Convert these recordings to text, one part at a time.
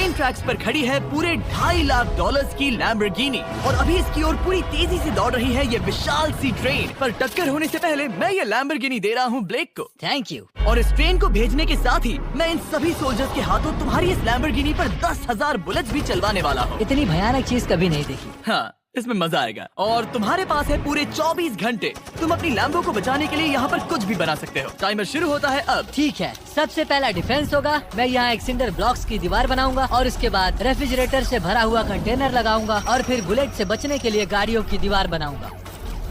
Train tracks पर खड़ी है पूरे $2.5 लाख की लैम्बोर्गिनी और अभी इसकी ओर पूरी तेजी से दौड़ रही है ये विशाल सी ट्रेन। पर टक्कर होने से पहले मैं ये लैम्बोर्गिनी दे रहा हूँ ब्लेक को। Thank you. और इस ट्रेन को भेजने के साथ ही मैं इन सभी सोल्जर्स के हाथों तुम्हारी इस लैम्बोर्गिनी पर 10,000 बुलेट्स भी चलवाने वाला हूँ। इतनी भयानक चीज कभी नहीं देखी। हाँ, इसमें मजा आएगा। और तुम्हारे पास है पूरे 24 घंटे। तुम अपनी लैम्बो को बचाने के लिए यहाँ पर कुछ भी बना सकते हो। टाइमर शुरू होता है अब। ठीक है, सबसे पहला डिफेंस होगा। मैं यहाँ एक सिंडर ब्लॉक्स की दीवार बनाऊंगा और उसके बाद रेफ्रिजरेटर से भरा हुआ कंटेनर लगाऊंगा और फिर बुलेट से बचने के लिए गाड़ियों की दीवार बनाऊंगा।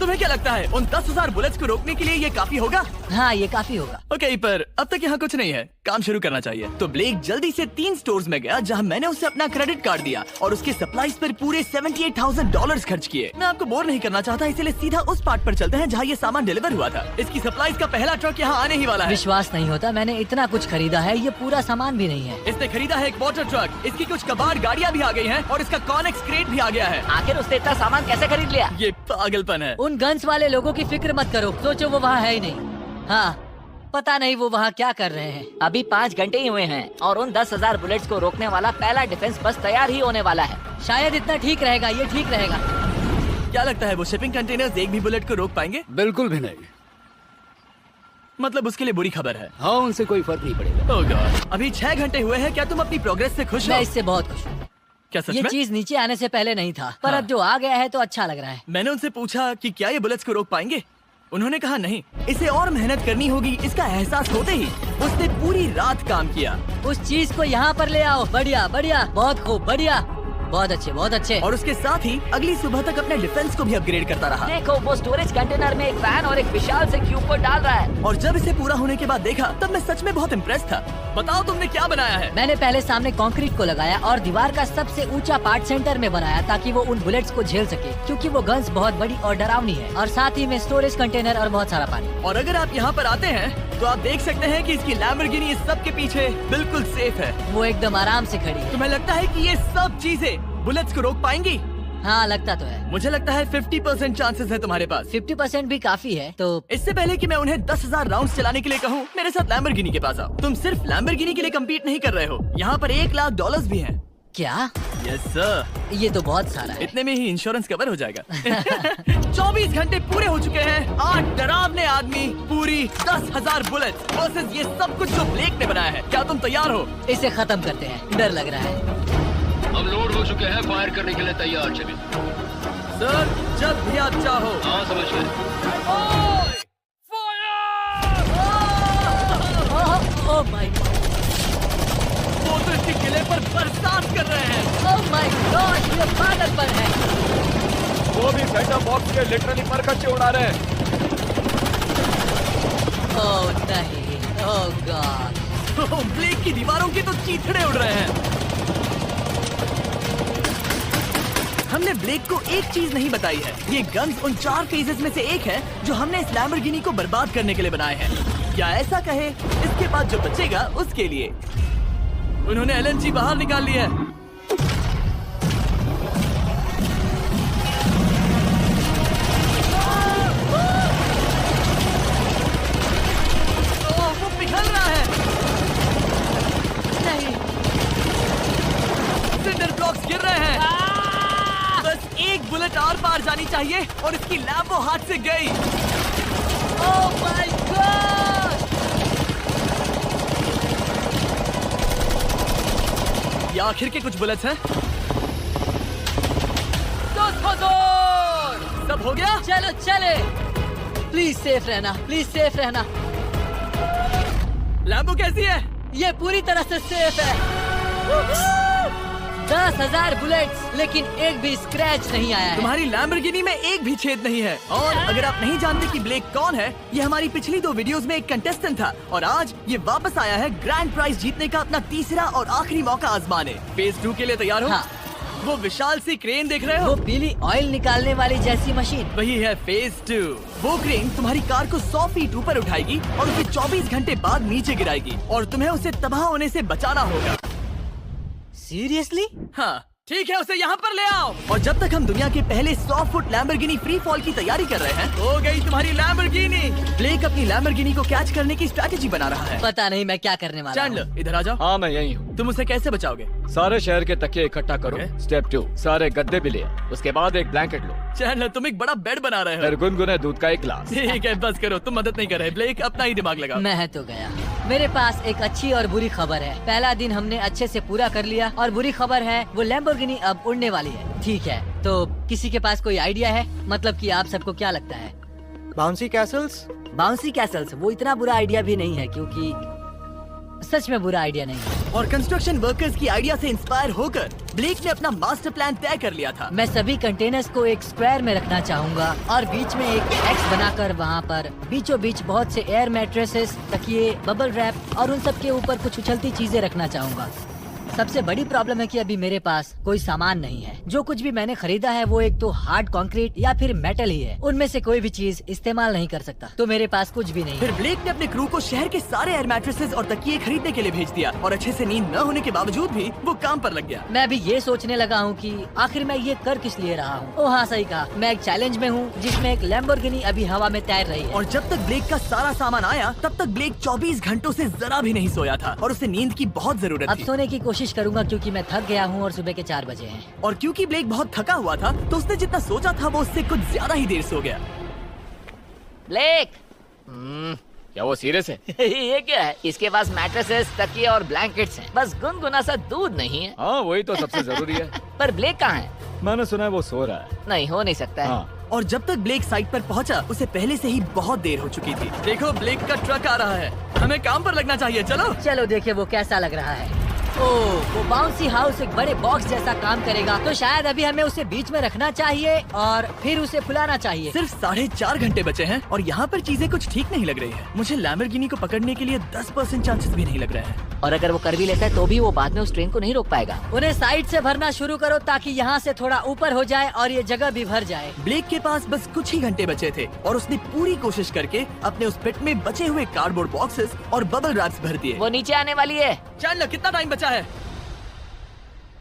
तुम्हें क्या लगता है उन 10,000 बुलेट्स को रोकने के लिए ये काफी होगा? हाँ, ये काफी होगा। ओके, पर अब तक यहाँ कुछ नहीं है, काम शुरू करना चाहिए। तो ब्लेक जल्दी से 3 स्टोर्स में गया जहाँ मैंने उसे अपना क्रेडिट कार्ड दिया और उसके सप्लाईज पर पूरे $78,000 खर्च किए। मैं आपको बोर नहीं करना चाहता, इसलिए सीधा उस पार्ट पर चलते हैं जहाँ ये सामान डिलीवर हुआ था। इसकी सप्लाईज का पहला ट्रक यहाँ आने ही वाला है। विश्वास नहीं होता, मैंने इतना कुछ खरीदा है, ये पूरा सामान भी नहीं है। इसने खरीदा है एक वाटर ट्रक, इसकी कुछ कबाड़ गाड़ियाँ भी आ गई हैं और इसका कॉनेक्स क्रेट भी आ गया है। आखिर उसने इतना सामान कैसे खरीद लिया? ये पागलपन है। उन गन्स वाले लोगों की फिक्र मत करो, सोचो वो वहाँ है ही नहीं। हाँ, पता नहीं वो वहाँ क्या कर रहे हैं। अभी 5 घंटे ही हुए हैं और उन 10,000 बुलेट्स को रोकने वाला पहला डिफेंस बस तैयार ही होने वाला है। शायद इतना ठीक रहेगा, ये ठीक रहेगा। क्या लगता है वो शिपिंग कंटेनर्स एक भी बुलेट को रोक पाएंगे? बिल्कुल भी नहीं। मतलब उसके लिए बुरी खबर है। हाँ, उनसे कोई फर्क नहीं पड़ेगा। ओह गॉड, अभी 6 घंटे हुए हैं। क्या तुम अपनी प्रोग्रेस से खुश हो? मैं इससे बहुत खुश हूँ। क्या सच ये में? चीज नीचे आने से पहले नहीं था, पर हाँ। अब जो आ गया है तो अच्छा लग रहा है। मैंने उनसे पूछा कि क्या ये बुलेट्स को रोक पाएंगे। उन्होंने कहा नहीं, इसे और मेहनत करनी होगी। इसका एहसास होते ही उसने पूरी रात काम किया। उस चीज को यहाँ पर ले आओ। बढ़िया बढ़िया, बहुत खूब, बढ़िया, बहुत अच्छे, बहुत अच्छे। और उसके साथ ही अगली सुबह तक अपने डिफेंस को भी अपग्रेड करता रहा। देखो, वो स्टोरेज कंटेनर में एक फैन और एक विशाल से क्यूब को डाल रहा है। और जब इसे पूरा होने के बाद देखा तब मैं सच में बहुत इम्प्रेस था। बताओ तुमने क्या बनाया है? मैंने पहले सामने कंक्रीट को लगाया और दीवार का सबसे ऊंचा पार्ट सेंटर में बनाया ताकि वो उन बुलेट्स को झेल सके, क्योंकि वो गन्स बहुत बड़ी और डरावनी है। और साथ ही में स्टोरेज कंटेनर और बहुत सारा पानी। और अगर आप यहाँ पर आते हैं तो आप देख सकते हैं कि इसकी लैम्बोर्गिनी इस सब के पीछे बिल्कुल सेफ है। वो एकदम आराम से खड़ी है। तुम्हें लगता है कि ये सब चीजें बुलेट्स को रोक पाएंगी? हाँ, लगता तो है। मुझे लगता है 50% चांसेस है तुम्हारे पास। 50% भी काफी है। तो इससे पहले कि मैं उन्हें 10,000 राउंड्स चलाने के लिए कहूँ, मेरे साथ लैम्बोर्गिनी के पास आओ। तुम सिर्फ लैम्बोर्गिनी के लिए कम्पीट नहीं कर रहे हो, यहाँ पर $1 लाख भी हैं। क्या? Yes sir. ये तो बहुत सारा है। इतने में ही इंश्योरेंस कवर हो जाएगा। 24 घंटे पूरे हो चुके हैं। 8 डरावने आदमी, पूरी 10,000 बुलेट्स वर्सेस ये सब कुछ जो ब्लेक ने बनाया है। क्या तुम तैयार हो? इसे खत्म करते हैं, डर लग रहा है। हम लोड हो चुके हैं, फायर करने के लिए तैयार। चलिए सर, जब भी आप चाहो। हाँ, समझ गए। ओह माय गॉड, वो तो इसके किले पर बरसात कर रहे हैं। ओह माय गॉड, ये पागलपन है। वो भी सेटअप बॉक्स के लिटरली पर कच्चे उड़ा रहे हैं। ओह नहीं, ओह गॉड। ब्लेक की दीवारों के तो चीथड़े उड़ रहे हैं। हमने ब्लेक को एक चीज नहीं बताई है, ये गन्स उन 4 फेजेस में से एक है जो हमने इस लैम्बोर्गिनी को बर्बाद करने के लिए बनाए हैं। या ऐसा कहे, इसके बाद जो बचेगा उसके लिए। उन्होंने LNG बाहर निकाल लिया है। वो पिघल रहा है। नहीं, सिंडर ब्लॉक्स गिर रहे हैं। बस एक बुलेट और पार जानी चाहिए और इसकी लैम्बो हाथ से गई। Oh my God. ये आखिर के कुछ बुलेट्स हैं। सब हो गया? चलो चले। प्लीज सेफ रहना, प्लीज सेफ रहना। लैम्बो कैसी है? ये पूरी तरह से सेफ है। 10,000 बुलेट्स, लेकिन एक भी स्क्रैच नहीं आया है। तुम्हारी लैम्बोर्गिनी में एक भी छेद नहीं है। और अगर आप नहीं जानते कि ब्लेक कौन है, ये हमारी पिछली 2 वीडियोस में एक कंटेस्टेंट था और आज ये वापस आया है ग्रैंड प्राइज जीतने का अपना तीसरा और आखिरी मौका आजमाने। फेज 2 के लिए तैयार हो? हाँ। वो विशाल सी क्रेन देख रहे वो हो? पीली ऑयल निकालने वाली जैसी मशीन। वही है फेज 2। वो क्रेन तुम्हारी कार को 100 फीट ऊपर उठाएगी और उसे 24 घंटे बाद नीचे गिराएगी और तुम्हें उसे तबाह होने से बचाना होगा। सीरियसली? हाँ, ठीक है, उसे यहाँ पर ले आओ। और जब तक हम दुनिया के पहले 100 फुट लैम्बोर्गिनी फ्री फॉल की तैयारी कर रहे हैं, हो गई तुम्हारी लैम्बोर्गिनी। ब्लेक अपनी लैम्बोर्गिनी को कैच करने की स्ट्रैटेजी बना रहा है। पता नहीं मैं क्या करने वाला हूँ। चैंडलर, इधर आ जाओ। हाँ, मैं यही हूँ। तुम उसे कैसे बचाओगे? सारे शहर के तकिए इकट्ठा करो। Okay. स्टेप 2, सारे गद्दे भी ले। उसके बाद एक ब्लैंकेट लो। चैनलर, तुम एक बड़ा बेड बना रहे फिर हो। गुनगुने दूध का एक गिलास। ठीक है, बस करो, तुम मदद नहीं कर रहे। ब्लेक, अपना ही दिमाग लगाओ। मैं तो गया। मेरे पास एक अच्छी और बुरी खबर है। पहला दिन हमने अच्छे से पूरा कर लिया और बुरी खबर है वो लैम्बोर्गिनी अब उड़ने वाली है। ठीक है, तो किसी के पास कोई आइडिया है? मतलब कि आप सबको क्या लगता है? Bouncy Castle's? बाउंसी कैसल्स वो इतना बुरा आइडिया भी नहीं है, क्योंकि सच में बुरा आइडिया नहीं है। और कंस्ट्रक्शन वर्कर्स की आइडिया से इंस्पायर होकर ब्लेक ने अपना मास्टर प्लान तय कर लिया था। मैं सभी कंटेनर्स को एक स्क्वायर में रखना चाहूँगा और बीच में एक एक्स बनाकर वहाँ पर बीचों बीच बहुत से एयर मैट्रेसेस, तकिए, बबल रैप और उन सब के ऊपर कुछ उछलती चीजें रखना चाहूँगा। सबसे बड़ी प्रॉब्लम है कि अभी मेरे पास कोई सामान नहीं है। जो कुछ भी मैंने खरीदा है वो एक तो हार्ड कंक्रीट या फिर मेटल ही है। उनमें से कोई भी चीज इस्तेमाल नहीं कर सकता, तो मेरे पास कुछ भी नहीं फिर है। ब्लेक ने अपने क्रू को शहर के सारे एयर मैट्रेसेस और तकिए खरीदने के लिए भेज दिया और अच्छे से नींद न होने के बावजूद भी वो काम पर लग गया। मैं अभी ये सोचने लगा हूँ कि आखिर मैं ये कर किस लिए रहा हूँ। ओ हाँ, सही कहा, मैं एक चैलेंज में हूँ जिसमें एक लैम्बोर्गिनी अभी हवा में तैर रही है। और जब तक ब्लेक का सारा सामान आया तब तक ब्लेक 24 घंटों से जरा भी नहीं सोया था और उसे नींद की बहुत जरूरत अब थी। सोने की कोशिश करूंगा क्योंकि मैं थक गया हूँ और सुबह के 4 बजे हैं। और क्योंकि ब्लेक बहुत थका हुआ था तो उसने जितना सोचा था वो उससे कुछ ज्यादा ही देर सो गया। ब्लेक क्या वो सीरियस है? ये क्या है? इसके पास मैट्रेसेस, तकिए और ब्लैंकेट्स हैं। बस गुनगुना सा दूध नहीं है। हाँ, वही तो सबसे जरूरी है। पर ब्लेक कहाँ है? मैंने सुना है वो सो रहा है। नहीं, हो नहीं सकता है। हाँ। और जब तक ब्लेक साइट पर पहुंचा उसे पहले से ही बहुत देर हो चुकी थी। देखो, ब्लेक का ट्रक आ रहा है, हमें काम पर लगना चाहिए। चलो चलो देखिए वो कैसा लग रहा है। ओह, वो बाउंसी हाउस एक बड़े बॉक्स जैसा काम करेगा, तो शायद अभी हमें उसे बीच में रखना चाहिए और फिर उसे फुलाना चाहिए। सिर्फ 4.5 घंटे बचे हैं और यहाँ पर चीजें कुछ ठीक नहीं लग रही है। मुझे लैम्बोर्गिनी को पकड़ने के लिए 10% चांसेस भी नहीं लग रहे हैं। और अगर वो कर भी लेता है तो भी वो बाद में उस ट्रेन को नहीं रोक पाएगा। उन्हें साइड से भरना शुरू करो ताकि यहाँ से थोड़ा ऊपर हो जाए और ये जगह भी भर जाए। ब्लेक के पास बस कुछ ही घंटे बचे थे और उसने पूरी कोशिश करके अपने उस पिट में बचे हुए कार्डबोर्ड बॉक्सेस और बबल रैप्स भर दिए। वो नीचे आने वाली है। चैनलर, कितना टाइम बचा है?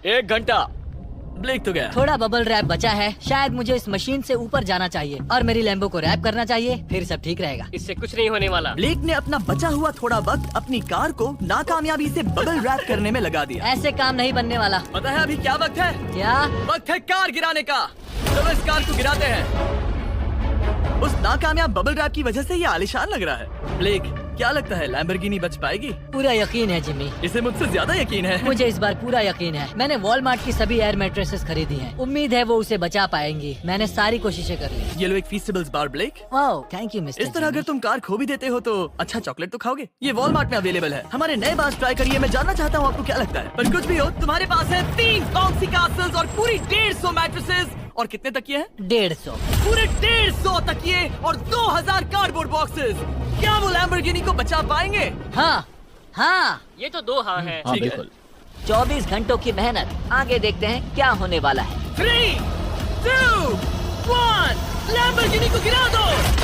1 घंटा। ब्लेक तो गया। थोड़ा बबल रैप बचा है। शायद मुझे इस मशीन से ऊपर जाना चाहिए और मेरी लैम्बो को रैप करना चाहिए, फिर सब ठीक रहेगा। इससे कुछ नहीं होने वाला। ब्लेक ने अपना बचा हुआ थोड़ा वक्त अपनी कार को नाकामयाबी से बबल रैप करने में लगा दिया। ऐसे काम नहीं बनने वाला। पता है अभी क्या वक्त है? क्या? वक्त है कार गिराने का। चलो इस कार को गिराते हैं। उस नाकामयाब बबल रैप की वजह से ये आलिशान लग रहा है। ब्लेक, क्या लगता है लैम्बोर्गिनी बच पाएगी? पूरा यकीन है जिम्मी, इसे मुझसे ज्यादा यकीन है। मुझे इस बार पूरा यकीन है। मैंने वॉलमार्ट की सभी एयर मैट्रेसेस खरीदी हैं। उम्मीद है वो उसे बचा पाएंगी। मैंने सारी कोशिशें कर ली। ये लो एक फीस्टेबल्स बार ब्लेक। वाह, थैंक यू मिस्टर। इस तरह अगर तुम कार खो भी देते हो तो अच्छा चॉकलेट तो खाओगे। ये वॉलमार्ट में अवेलेबल है। हमारे नए बार ट्राई करिए। मैं जानना चाहता हूँ आपको क्या लगता है। पर कुछ भी हो, तुम्हारे पास है 3 बाउंसी कास्टल्स और पूरी 150 मैट्रेसेस और कितने तकिए हैं? 150। पूरे 150 तकिए और 2000 कार्डबोर्ड बॉक्सेस। क्या वो लैम्बोर्गिनी को बचा पाएंगे? हाँ हाँ, ये तो 2 हाँ है। हाँ, ठीक है। बिल्कुल। 24 घंटों की मेहनत। आगे देखते हैं क्या होने वाला है। 3, 2, 1, लैम्बोर्गिनी को गिरा दो।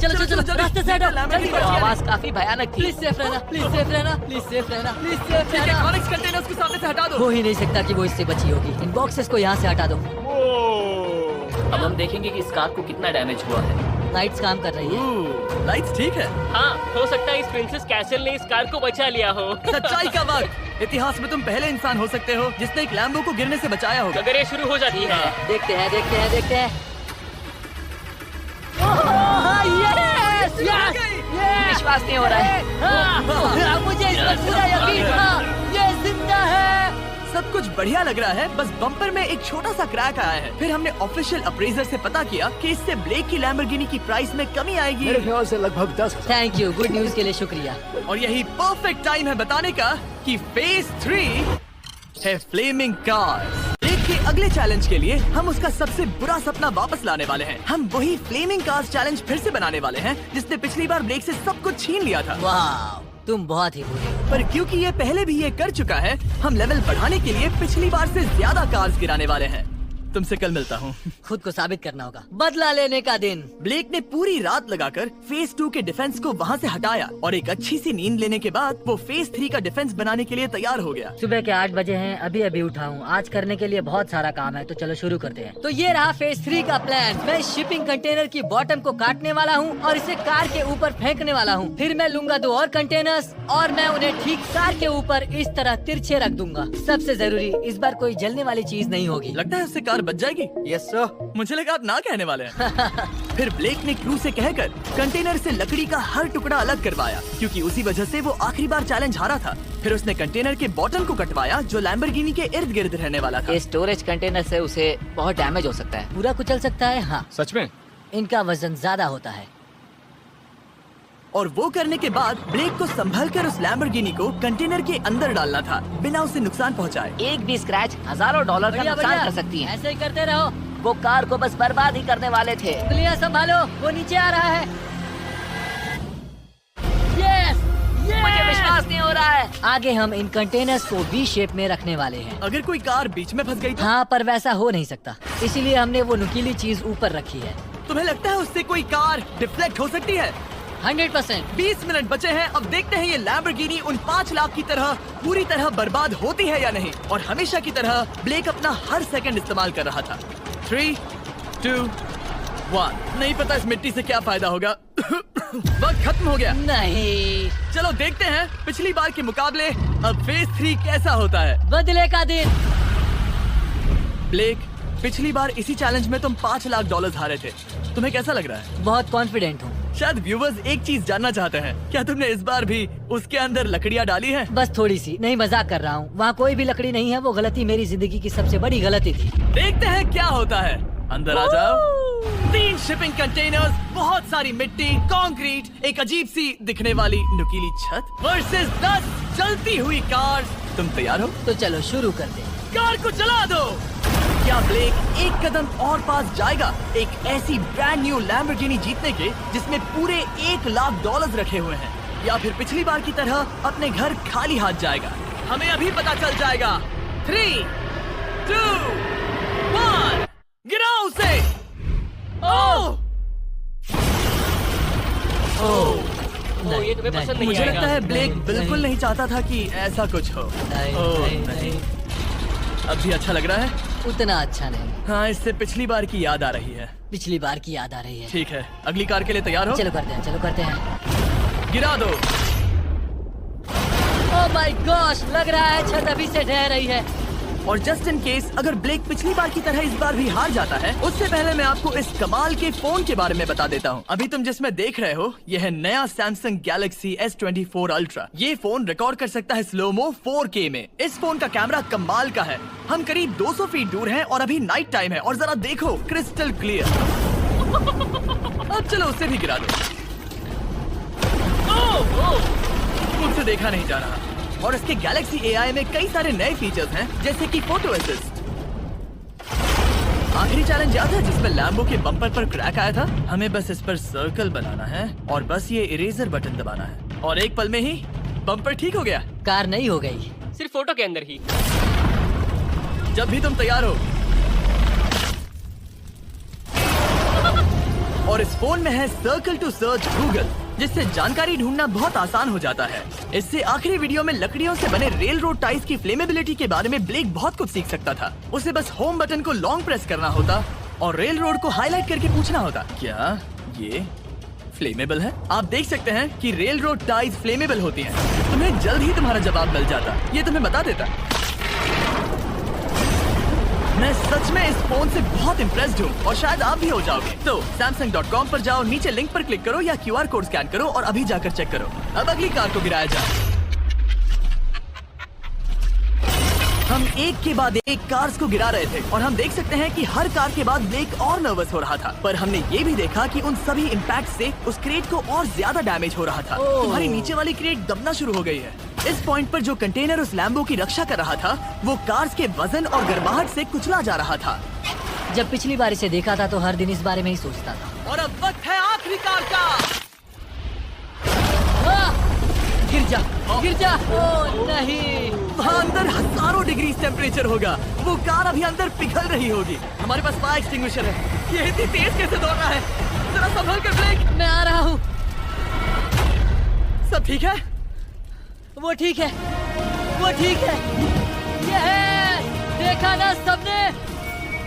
चलो चलो चलो, रास्ते से हटो, जल्दी वो करो। आवाज काफी भयानक थी। प्लीज सेफ रहना, प्लीज सेफ रहना, प्लीज सेफ रहना, प्लीज सेफ ठीक है, रहना। कॉनिक्स कंटेनर्स को सामने से हटा दो। हो ही नहीं सकता कि वो इससे बची होगी। इन बॉक्सेस को यहाँ से हटा दो। अब हम देखेंगे कि इस कार को कितना डैमेज हुआ है। लाइट्स काम कर रही है। लाइट्स ठीक है। हाँ, हो सकता है इस प्रिंसेस कैसल ने इस कार को बचा लिया हो। सच्चाई का वक्त। इतिहास में तुम पहले इंसान हो सकते हो जिसने एक लैम्बो को गिरने से बचाया होगा। अगर ये शुरू हो जाती है। देखते हैं देखते हैं देखते हैं। यस यस विश्वास नहीं हो रहा है। हाँ, मुझे इस पर पूरा यकीन था। ये जिंदा है। सब कुछ बढ़िया लग रहा है, बस बम्पर में एक छोटा सा क्रैक आया है। फिर हमने ऑफिशियल अप्रेजर से पता किया कि इससे ब्लेक की लैम्बोर्गिनी की प्राइस में कमी आएगी। मेरे ख्याल से लगभग 10। थैंक यू, गुड न्यूज के लिए शुक्रिया। और यही परफेक्ट टाइम है बताने का कि फेज 3 है फ्लेमिंग कार्स। ब्लेक के अगले चैलेंज के लिए हम उसका सबसे बुरा सपना वापस लाने वाले हैं। हम वही फ्लेमिंग कार्स चैलेंज फिर से बनाने वाले हैं जिसने पिछली बार ब्लेक से सब कुछ छीन लिया था। वाह, तुम बहुत ही बुरे हो। पर क्योंकि ये पहले भी ये कर चुका है, हम लेवल बढ़ाने के लिए पिछली बार से ज्यादा कार्स गिराने वाले हैं। तुमसे कल मिलता हूँ। खुद को साबित करना होगा। बदला लेने का दिन। ब्लेक ने पूरी रात लगाकर फेज 2 के डिफेंस को वहाँ से हटाया और एक अच्छी सी नींद लेने के बाद वो फेज 3 का डिफेंस बनाने के लिए तैयार हो गया। सुबह के 8 बजे हैं, अभी अभी उठा हूँ। आज करने के लिए बहुत सारा काम है, तो चलो शुरू करते हैं। तो ये रहा फेज 3 का प्लान। मैं शिपिंग कंटेनर की बॉटम को काटने वाला हूँ और इसे कार के ऊपर फेंकने वाला हूँ। फिर मैं लूंगा 2 और कंटेनर्स और मैं उन्हें ठीक कार के ऊपर इस तरह तिरछे रख दूंगा। सबसे जरूरी, इस बार कोई जलने वाली चीज नहीं होगी। लगता है उससे कार बच जाएगी। Yes sir. मुझे लगा आप ना कहने वाले हैं। फिर ब्लेक ने क्रू से कहकर कंटेनर से लकड़ी का हर टुकड़ा अलग करवाया, क्योंकि उसी वजह से वो आखिरी बार चैलेंज हारा था। फिर उसने कंटेनर के बॉटम को कटवाया जो लैम्बोर्गिनी के इर्द गिर्द रहने वाला था। इस स्टोरेज कंटेनर से उसे बहुत डैमेज हो सकता है। पूरा कुचल सकता है। हाँ, सच में? इनका वजन ज्यादा होता है। और वो करने के बाद ब्लेक को संभल कर उस लैम्बोर्गिनी को कंटेनर के अंदर डालना था बिना उसे नुकसान पहुंचाए। एक भी स्क्रैच हजारों डॉलर का नुकसान कर सकती है। ऐसे ही करते रहो। वो कार को बस बर्बाद ही करने वाले थे। उंगलियां संभालो, वो नीचे आ रहा है। यस, मुझे विश्वास नहीं हो रहा है। आगे हम इन कंटेनर्स को वी शेप में रखने वाले हैं। अगर कोई कार बीच में फंस गई तो? हाँ, पर वैसा हो नहीं सकता, इसीलिए हमने वो नुकीली चीज ऊपर रखी है। तुम्हें लगता है उससे कोई कार डिफ्लेक्ट हो सकती है? 100%। 20 मिनट बचे हैं। अब देखते हैं ये लैम्बोर्गिनी उन 5 लाख की तरह पूरी तरह बर्बाद होती है या नहीं। और हमेशा की तरह ब्लेक अपना हर सेकंड इस्तेमाल कर रहा था। 3, 2, 1। नहीं पता इस मिट्टी से क्या फायदा होगा। वक्त खत्म हो गया। नहीं, चलो देखते हैं पिछली बार के मुकाबले अब फेज 3 कैसा होता है। बदले का दिन। ब्लेक, पिछली बार इसी चैलेंज में तुम $5 लाख हारे थे। तुम्हें कैसा लग रहा है? बहुत कॉन्फिडेंट हूँ। शायद व्यूवर्स एक चीज जानना चाहते हैं, क्या तुमने इस बार भी उसके अंदर लकड़ियाँ डाली हैं? बस थोड़ी सी, नहीं मजाक कर रहा हूँ। वहाँ कोई भी लकड़ी नहीं है। वो गलती मेरी जिंदगी की सबसे बड़ी गलती थी। देखते हैं क्या होता है। अंदर आ जाओ। 3 शिपिंग कंटेनर्स, बहुत सारी मिट्टी, कंक्रीट, एक अजीब सी दिखने वाली नुकीली छत वर्सेस 10 चलती हुई कार। तुम तैयार हो? तो चलो शुरू करते हैं। कार को चला दो। क्या ब्लेक एक कदम और पास जाएगा एक ऐसी ब्रांड न्यू लैम्बोर्गिनी जीतने के जिसमें पूरे $1 लाख रखे हुए हैं, या फिर पिछली बार की तरह अपने घर खाली हाथ जाएगा? हमें अभी पता चल जाएगा। 3, 2, 1, गिराओ उसे। ओह! ओ, ये तुम्हें पसंद नहीं मुझे आएगा। लगता है ब्लेक नहीं, बिल्कुल नहीं। नहीं चाहता था कि ऐसा कुछ हो। नहीं, ओह, नहीं, नहीं, अब भी अच्छा लग रहा है? उतना अच्छा नहीं। हाँ, इससे पिछली बार की याद आ रही है। पिछली बार की याद आ रही है। ठीक है, अगली कार के लिए तैयार हो? चलो करते हैं, चलो करते हैं। गिरा दो। ओह माय गॉश, लग रहा है छत अभी से ढह रही है। और जस्ट इन केस अगर ब्लेक पिछली बार की तरह इस बार भी हार जाता है, उससे पहले मैं आपको इस कमाल के फोन के बारे में बता देता हूँ। अभी तुम जिसमें देख रहे हो, यह है नया सैमसंग गैलेक्सी S24 अल्ट्रा। ये फोन रिकॉर्ड कर सकता है स्लोमो 4K में। इस फोन का कैमरा कमाल का है। हम करीब 200 फीट दूर हैं और अभी नाइट टाइम है और जरा देखो, क्रिस्टल क्लियर। अब चलो उसे भी गिरा दो। मुझसे देखा नहीं जा रहा। और इसके गैलेक्सी AI में कई सारे नए फीचर्स हैं, जैसे कि फोटो असिस्ट। आखिरी चैलेंज याद है जिसमें लैम्बो के बम्पर पर क्रैक आया था? हमें बस इस पर सर्कल बनाना है और बस ये इरेजर बटन दबाना है और एक पल में ही बम्पर ठीक हो गया। कार नहीं हो गई। सिर्फ फोटो के अंदर ही। जब भी तुम तैयार हो। और इस फोन में है सर्कल टू सर्च गूगल, जिससे जानकारी ढूंढना बहुत आसान हो जाता है। इससे आखिरी वीडियो में लकड़ियों से बने रेल रोड टाइल्स की फ्लेमेबिलिटी के बारे में ब्लेक बहुत कुछ सीख सकता था। उसे बस होम बटन को लॉन्ग प्रेस करना होता और रेल रोड को हाईलाइट करके पूछना होता, क्या ये फ्लेमेबल है? आप देख सकते हैं कि रेल रोड टाइल्स फ्लेमेबल होती हैं। तुम्हें जल्द ही तुम्हारा जवाब मिल जाता। ये तुम्हें बता देता। मैं सच में इस फोन से बहुत इम्प्रेस्ड हूँ और शायद आप भी हो जाओगे। तो Samsung.com पर जाओ, नीचे लिंक पर क्लिक करो या QR कोड स्कैन करो और अभी जाकर चेक करो। अब अगली कार को गिराया जाए। हम एक के बाद एक कार्स को गिरा रहे थे और हम देख सकते हैं कि हर कार के बाद ब्लेक और नर्वस हो रहा था, पर हमने ये भी देखा कि उन सभी इम्पैक्ट से उस क्रेट को और ज्यादा डैमेज हो रहा था। तुम्हारी नीचे वाली क्रेट दबना शुरू हो गई है। इस पॉइंट पर जो कंटेनर उस लैम्बो की रक्षा कर रहा था, वो कार्स के वजन और गर्माहट से कुचला जा रहा था। जब पिछली बार इसे देखा था तो हर दिन इस बारे में ही सोचता था। और अब वक्त है आखिरी कार का। गिर जा। गिर जा। ओ नहीं। वहाँ अंदर हजारों डिग्री टेम्परेचर होगा। वो कार अभी अंदर पिघल रही होगी। हमारे पास फायर एक्सटिंग्विशर है। ये इतनी तेज कैसे दौड़ रहा है? जरा संभल कर ब्लेक। मैं आ रहा हूँ। सब ठीक है? वो ठीक है, वो ठीक है। ये है, देखा ना सबने।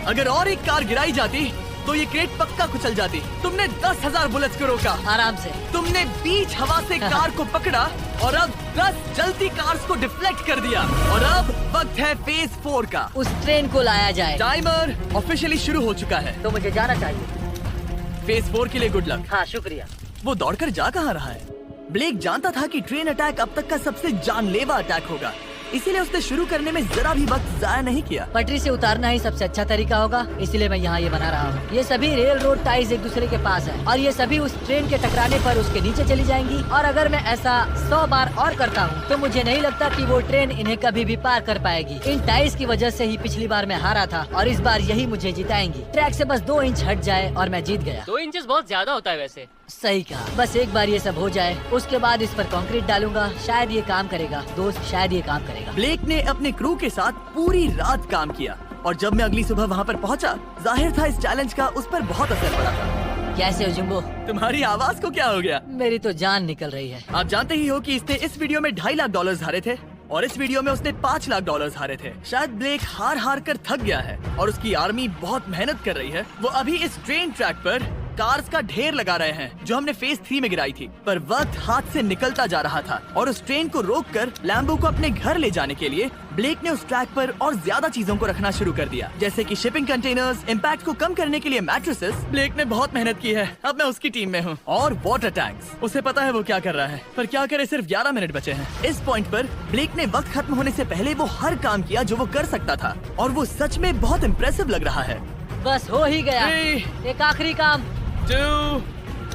अगर और एक कार गिराई जाती तो ये क्रेट पक्का कुचल जाती। तुमने 10,000 बुलेट्स को रोका। आराम से। तुमने बीच हवा से कार को पकड़ा और अब 10 जलती कार्स को डिफ्लेक्ट कर दिया। और अब वक्त है फेज 4 का। उस ट्रेन को लाया जाए। टाइमर ऑफिशियली शुरू हो चुका है। तो मुझे जाना चाहिए। फेज 4 के लिए गुड लक। हाँ शुक्रिया। वो दौड़कर जा कहाँ रहा है? ब्लेक जानता था कि ट्रेन अटैक अब तक का सबसे जानलेवा अटैक होगा, इसीलिए उसने शुरू करने में जरा भी वक्त जाया नहीं किया। पटरी से उतारना ही सबसे अच्छा तरीका होगा, इसलिए मैं यहाँ ये बना रहा हूँ। ये सभी रेल रोड टाइज एक दूसरे के पास है और ये सभी उस ट्रेन के टकराने पर उसके नीचे चली जाएंगी। और अगर मैं ऐसा 100 बार और करता हूँ तो मुझे नहीं लगता कि वो ट्रेन इन्हें कभी भी पार कर पाएगी। इन टाइज की वजह से ही पिछली बार मैं हारा था और इस बार यही मुझे जिताएंगी। ट्रैक से बस 2 इंच हट जाए और मैं जीत गया। 2 इंचेस बहुत ज्यादा होता है वैसे। सही कहा। बस एक बार ये सब हो जाए, उसके बाद इस पर कंक्रीट डालूंगा। शायद ये काम करेगा दोस्त, शायद ये काम करेगा। ब्लेक ने अपने क्रू के साथ पूरी रात काम किया और जब मैं अगली सुबह वहाँ पर पहुँचा, जाहिर था इस चैलेंज का उस पर बहुत असर पड़ा था। कैसे हो जिम्बो? तुम्हारी आवाज को क्या हो गया? मेरी तो जान निकल रही है। आप जानते ही हो कि इसने इस वीडियो में $2.5 लाख हारे थे और इस वीडियो में उसने $5 लाख हारे थे। शायद ब्लेक हार हार कर थक गया है और उसकी आर्मी बहुत मेहनत कर रही है। वो अभी इस ट्रेन ट्रैक पर कार्स का ढेर लगा रहे हैं जो हमने फेज 3 में गिराई थी, पर वक्त हाथ से निकलता जा रहा था और उस ट्रेन को रोककर लैम्बो को अपने घर ले जाने के लिए ब्लेक ने उस ट्रैक पर और ज्यादा चीजों को रखना शुरू कर दिया, जैसे कि शिपिंग कंटेनर्स, इम्पैक्ट को कम करने के लिए मैट्रेसेस। ब्लेक ने बहुत मेहनत की है, अब मैं उसकी टीम में हूँ। और वाटर टैंक्स, उसे पता है वो क्या कर रहा है, पर क्या करे, सिर्फ 11 मिनट बचे हैं। इस पॉइंट पर ब्लेक ने वक्त खत्म होने से पहले वो हर काम किया जो वो कर सकता था और वो सच में बहुत इम्प्रेसिव लग रहा है। बस हो ही गया। 3, एक आखिरी काम। 2,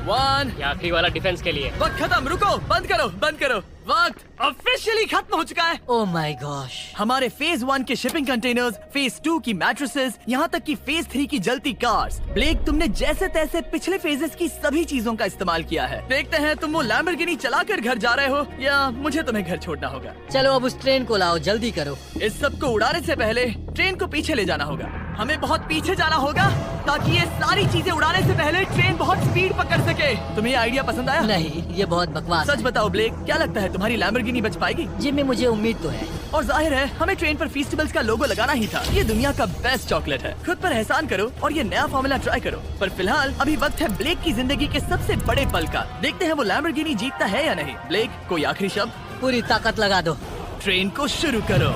1। ये आखिरी वाला डिफेंस के लिए। वक्त खत्म, रुको, बंद करो, बंद करो। वक्त ऑफिशियली खत्म हो चुका है। Oh my gosh. हमारे फेज 1 के शिपिंग कंटेनर्स, फेज 2 की मैट्रेसेस, यहाँ तक कि फेज 3 की जलती कार्स। ब्लेक, तुमने जैसे तैसे पिछले फेजेस की सभी चीजों का इस्तेमाल किया है। देखते हैं तुम वो लैम्बोर्गिनी चलाकर घर जा रहे हो या मुझे तुम्हें घर छोड़ना होगा। चलो अब उस ट्रेन को लाओ, जल्दी करो। इस सब को उड़ाने से पहले ट्रेन को पीछे ले जाना होगा। हमें बहुत पीछे जाना होगा ताकि ये सारी चीजें उड़ाने से पहले ट्रेन बहुत स्पीड पकड़ सके। तुम्हें ये आइडिया पसंद आया? नहीं, ये बहुत बकवास सच बताओ ब्लेक, क्या लगता है तुम्हारी लैम्बोर्गिनी बच पाएगी? जिम्मी, मुझे उम्मीद तो है। और जाहिर है हमें ट्रेन पर फेस्टिवल्स का लोगो लगाना ही था। ये दुनिया का बेस्ट चॉकलेट है। खुद पर एहसान करो और ये नया फॉर्मूला ट्राई करो। पर फिलहाल अभी वक्त है ब्लेक की जिंदगी के सबसे बड़े पल का। देखते हैं वो लैम्बोर्गिनी जीतता है या नहीं। ब्लेक, कोई आखिरी शब्द? पूरी ताकत लगा दो। ट्रेन को शुरू करो।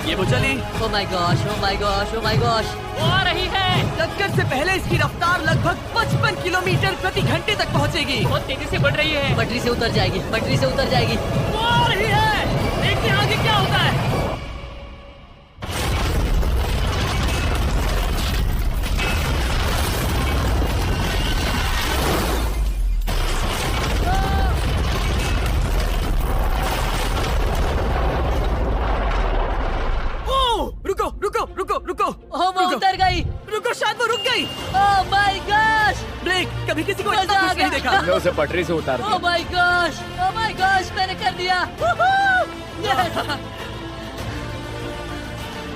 ये वो चली। Oh my gosh, oh my gosh, oh my gosh. वो आ रही है। टक्कर से पहले इसकी रफ्तार लगभग 55 किलोमीटर प्रति घंटे तक पहुंचेगी। बहुत तेजी से बढ़ रही है। पटरी से उतर जाएगी, पटरी से उतर जाएगी। वो आ रही है। देखते हैं आगे क्या होता है। रुको रुको रुको रुको। ओह, वो उतर गई। रुको, शायद वो रुक गई। Oh my gosh. ब्लेक, कभी किसी को मजा इतना आ खुश नहीं गया। देखा। मैं उसे पटरी से उतार oh my gosh, oh my gosh, मैंने कर दिया।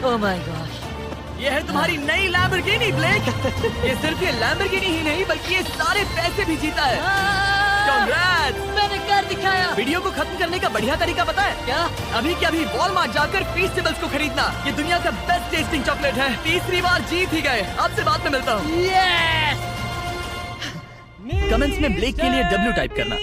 Oh my gosh. ये है तुम्हारी नई लैम्बोर्गिनी ब्लेक। ये सिर्फ ये लैम्बोर्गिनी ही नहीं बल्कि ये सारे पैसे भी जीता है। Congrats! मैंने कर दिखाया। वीडियो को खत्म करने का बढ़िया तरीका पता है क्या? अभी के अभी वॉलमार्ट जाकर फेस्टिवल्स को खरीदना। ये दुनिया का बेस्ट टेस्टिंग चॉकलेट है। तीसरी बार जीत ही गए। आपसे बाद में मिलता हूँ। यस। कमेंट्स में ब्लेक के लिए W टाइप करना।